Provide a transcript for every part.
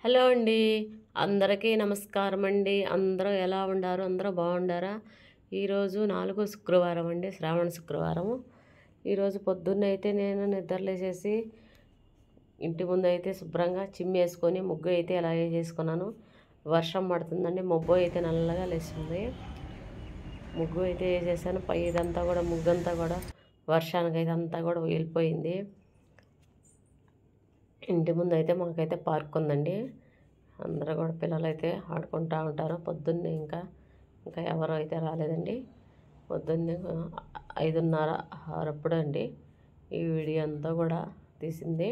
Hello అండి. అందరికీ నమస్కారం అండి. అందరూ ఎలా ఉండారు? అందరూ బాగుండారా? ఈరోజు 4 శుక్రవారం అండి, శ్రావణ శుక్రవారం. ఈరోజు పొద్దున్నే అయితే నేను నిద్రలేసేసి ఇంటి ముందు అయితే శుభ్రంగా చిమ్మేసుకొని ముగ్గు అయితే అలాగే చేసుకున్నాను. వర్షం పడుతుందండి, మబ్బు అయితే నల్లగా లేస్తుంది. ముగ్గు అయితే వేసేసాను. పై ఇదంతా కూడా ముగ్గంతా కూడా వర్షానికి అయితే అంతా కూడా వెళ్ళిపోయింది. ఇంటి ముందు అయితే మాకైతే పార్క్ ఉందండి. అందరూ కూడా పిల్లలు అయితే ఆడుకుంటూ ఉంటారు. పొద్దున్నే ఇంకా ఎవరు అయితే రాలేదండి. పొద్దున్నే 5:30, 6 అప్పుడు అండి ఈ వీడియో అంతా కూడా తీసింది.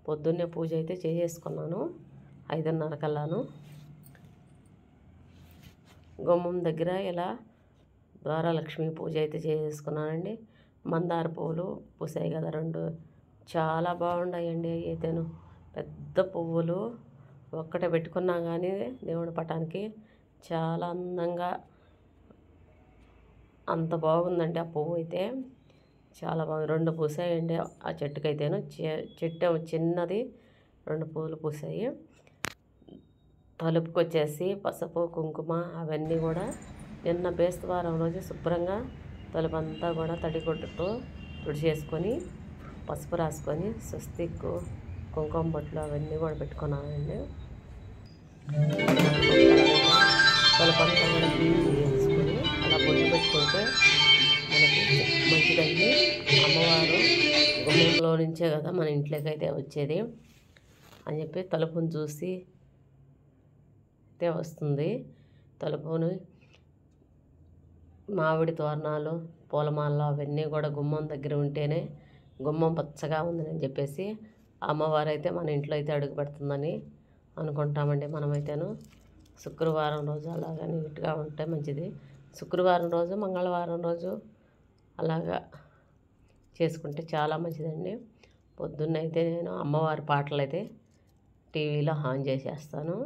పొద్దున్నే పూజ అయితే చేసేసుకున్నాను 5:30 కల్లాను. గుమ్మం దగ్గర ఇలా ద్వారలక్ష్మి పూజ అయితే చేసేసుకున్నానండి. మందార పువ్వులు పూసాయి కదా, 2 చాలా బాగున్నాయండి. అయితేను పెద్ద పువ్వులు ఒక్కటే పెట్టుకున్నా కానీ దేవుడి పటానికి చాలా అందంగా అంత బాగుందండి. ఆ పువ్వు అయితే చాలా బాగుంది. 2 పూసాయండి ఆ చెట్టుకైతేను. చెట్టు చిన్నది, 2 పువ్వులు పూసాయి. తలుపుకి వచ్చేసి పసుపు కుంకుమ అవన్నీ కూడా నిన్న బేస్తవారం రోజు శుభ్రంగా తలుపంతా కూడా తడిగుడ్డతో తుడిచేసుకొని పసుపు రాసుకొని స్వస్తిక్ కుంకుమ బొట్లు అవన్నీ కూడా పెట్టుకున్నానండి. తలుపంతా కూడా క్లీన్ చేసుకొని అలా బొట్లు పెట్టుకుంటే మనకి మంచిదండి. అమ్మవారు గుమ్మంలో నుంచే కదా మన ఇంట్లోకి అయితే వచ్చేది అని చెప్పి తలుపుని చూసి అయితే వస్తుంది. తలుపుని మామిడి తోరణాలు, పూలమాలలో అవన్నీ కూడా గుమ్మం దగ్గర ఉంటేనే గుమ్మం పచ్చగా ఉందని చెప్పేసి అమ్మవారు అయితే మన ఇంట్లో అయితే అడుగు పెడుతుందని అనుకుంటామండి. మనమైతేను శుక్రవారం రోజు అలాగా నీట్గా ఉంటే మంచిది. శుక్రవారం రోజు, మంగళవారం రోజు అలాగా చేసుకుంటే చాలా మంచిదండి. పొద్దున్నైతే నేను అమ్మవారి పాటలు అయితే టీవీలో ఆన్ చేసేస్తాను.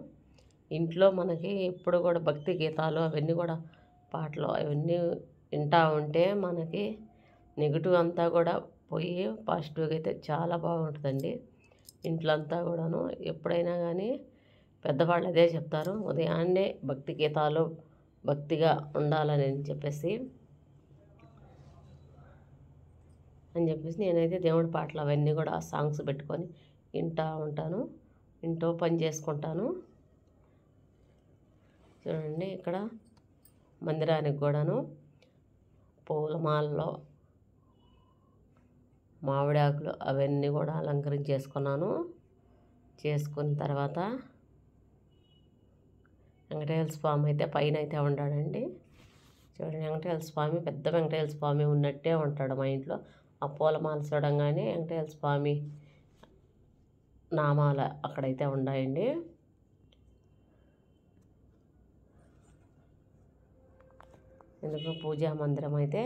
ఇంట్లో మనకి ఎప్పుడు కూడా భక్తి గీతాలు అవన్నీ కూడా పాటలు అవన్నీ వింటూ ఉంటే మనకి నెగిటివ్ అంతా కూడా పోయి పాజిటివ్గా అయితే చాలా బాగుంటుందండి. ఇంట్లో అంతా కూడాను ఎప్పుడైనా కానీ పెద్దవాళ్ళు అదే చెప్తారు, ఉదయాన్నే భక్తి గీతాలు భక్తిగా ఉండాలని చెప్పేసి నేనైతే దేవుడి పాటలు అవన్నీ కూడా సాంగ్స్ పెట్టుకొని వింటూ ఉంటాను. ఇంట్లో పని చేసుకుంటాను. చూడండి, ఇక్కడ మందిరానికి కూడాను పూలమాలలో మామిడి ఆకులు అవన్నీ కూడా అలంకరించేసుకున్నాను. చేసుకున్న తర్వాత వెంకటేశ్వర స్వామి అయితే పైన అయితే ఉన్నాడండి. చూడండి, వెంకటేశ్వర స్వామి పెద్ద వెంకటేశ్వర స్వామి ఉన్నట్టే ఉంటాడు మా ఇంట్లో. ఆ పూలమాల చూడంగానే వెంకటేశ్వర స్వామి నామాల అక్కడైతే ఉన్నాయండి. ఎందుకు పూజా మందిరం అయితే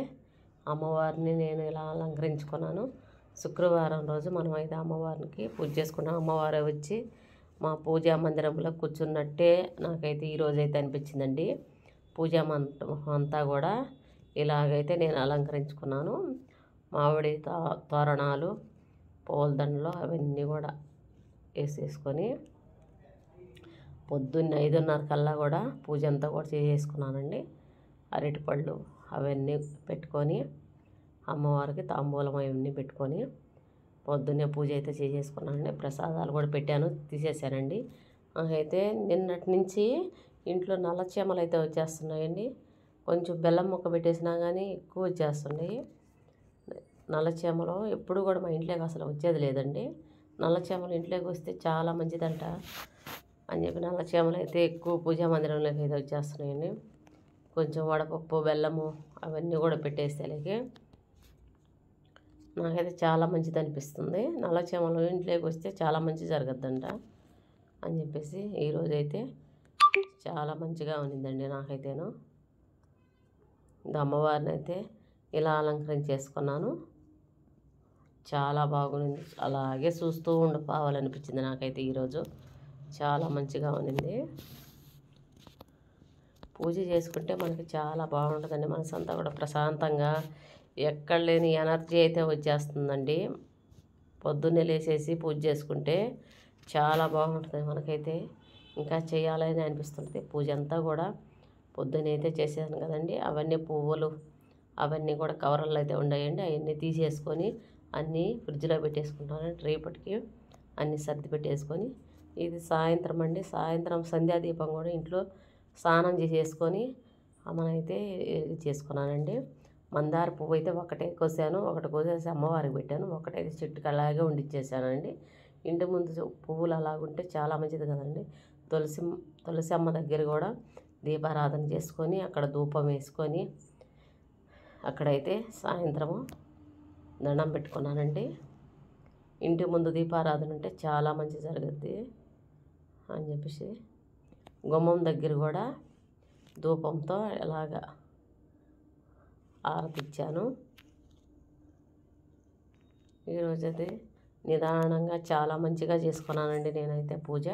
అమ్మవారిని నేను ఇలా అలంకరించుకున్నాను. శుక్రవారం రోజు మనమైతే అమ్మవారికి పూజ చేసుకున్నాం. అమ్మవారే వచ్చి మా పూజా మందిరంలో కూర్చున్నట్టే నాకైతే ఈరోజు అయితే అనిపించిందండి. పూజా మందిరం అంతా కూడా ఇలాగైతే నేను అలంకరించుకున్నాను. మామిడి తోరణాలు, పూలదండలు అవన్నీ కూడా వేసేసుకొని పొద్దున్న 5:30 కల్లా కూడా పూజ అంతా కూడా చేసేసుకున్నానండి. అరటిపళ్ళు అవన్నీ పెట్టుకొని అమ్మవారికి తాంబూలం అవన్నీ పెట్టుకొని పొద్దున్నే పూజ అయితే చేసేసుకున్నానండి. ప్రసాదాలు కూడా పెట్టాను, తీసేసానండి. అయితే నిన్నటి నుంచి ఇంట్లో నల్లచీమలు అయితే వచ్చేస్తున్నాయండి. కొంచెం బెల్లం ముక్క పెట్టేసినా కానీ ఎక్కువ వచ్చేస్తున్నాయి నల్లచీమలు. ఎప్పుడు కూడా మా ఇంట్లోకి అసలు వచ్చేది లేదండి. నల్లచీమలు ఇంట్లోకి వస్తే చాలా మంచిదంట అని చెప్పి నల్లచీమలు అయితే ఎక్కువ పూజా మందిరంలోకి అయితే వచ్చేస్తున్నాయండి. కొంచెం వడపప్పు, బెల్లము అవన్నీ కూడా పెట్టేసేలాగే నాకైతే చాలా మంచిది అనిపిస్తుంది. నల్లచీమలు ఇంట్లోకి వస్తే చాలా మంచి జరగద్దంట అని చెప్పేసి ఈరోజైతే చాలా మంచిగా ఉన్నిందండి నాకైతేను. అమ్మవారిని అయితే ఇలా అలంకరించేసుకున్నాను. చాలా బాగుంది. అలాగే చూస్తూ ఉండిపోవాలనిపించింది నాకైతే ఈరోజు. చాలా మంచిగా ఉన్నింది. పూజ చేసుకుంటే మనకి చాలా బాగుంటుందండి. మనసంతా కూడా ప్రశాంతంగా ఎక్కడ లేని ఎనర్జీ అయితే వచ్చేస్తుందండి. పొద్దున్నే లేచేసి పూజ చేసుకుంటే చాలా బాగుంటుంది మనకైతే. ఇంకా చేయాలని అనిపిస్తుంది. పూజ అంతా కూడా పొద్దునైతే చేసాను కదండి. అవన్నీ పువ్వులు అవన్నీ కూడా కవర్లలో అయితే ఉన్నాయండి. అవన్నీ తీసేసుకొని అన్నీ ఫ్రిడ్జ్లో పెట్టేసుకుంటాను. రేపటికి అన్నీ సర్ది పెట్టేసుకొని, ఇది సాయంత్రం అండి. సాయంత్రం సంధ్యాదీపం కూడా ఇంట్లో స్నానం చేసేసుకొని మనమైతే చేసుకున్నానండి. మందార పువ్వు అయితే ఒకటే కోసాను, ఒకటి కోసేసి అమ్మవారికి పెట్టాను, ఒకటైతే చెట్టుకి అలాగే ఉండిచ్చేసానండి. ఇంటి ముందు పువ్వులు అలాగుంటే చాలా మంచిది కదండి. తులసి అమ్మ దగ్గర కూడా దీపారాధన చేసుకొని అక్కడ ధూపం వేసుకొని అక్కడైతే సాయంత్రము దండం పెట్టుకున్నానండి. ఇంటి ముందు దీపారాధన ఉంటే చాలా మంచి జరుగుద్ది అని చెప్పేసి గుమ్మం దగ్గర కూడా ధూపంతో ఎలాగా ఆరతిచ్చాను. ఈరోజైతే నిదానంగా చాలా మంచిగా చేసుకున్నానండి నేనైతే పూజ.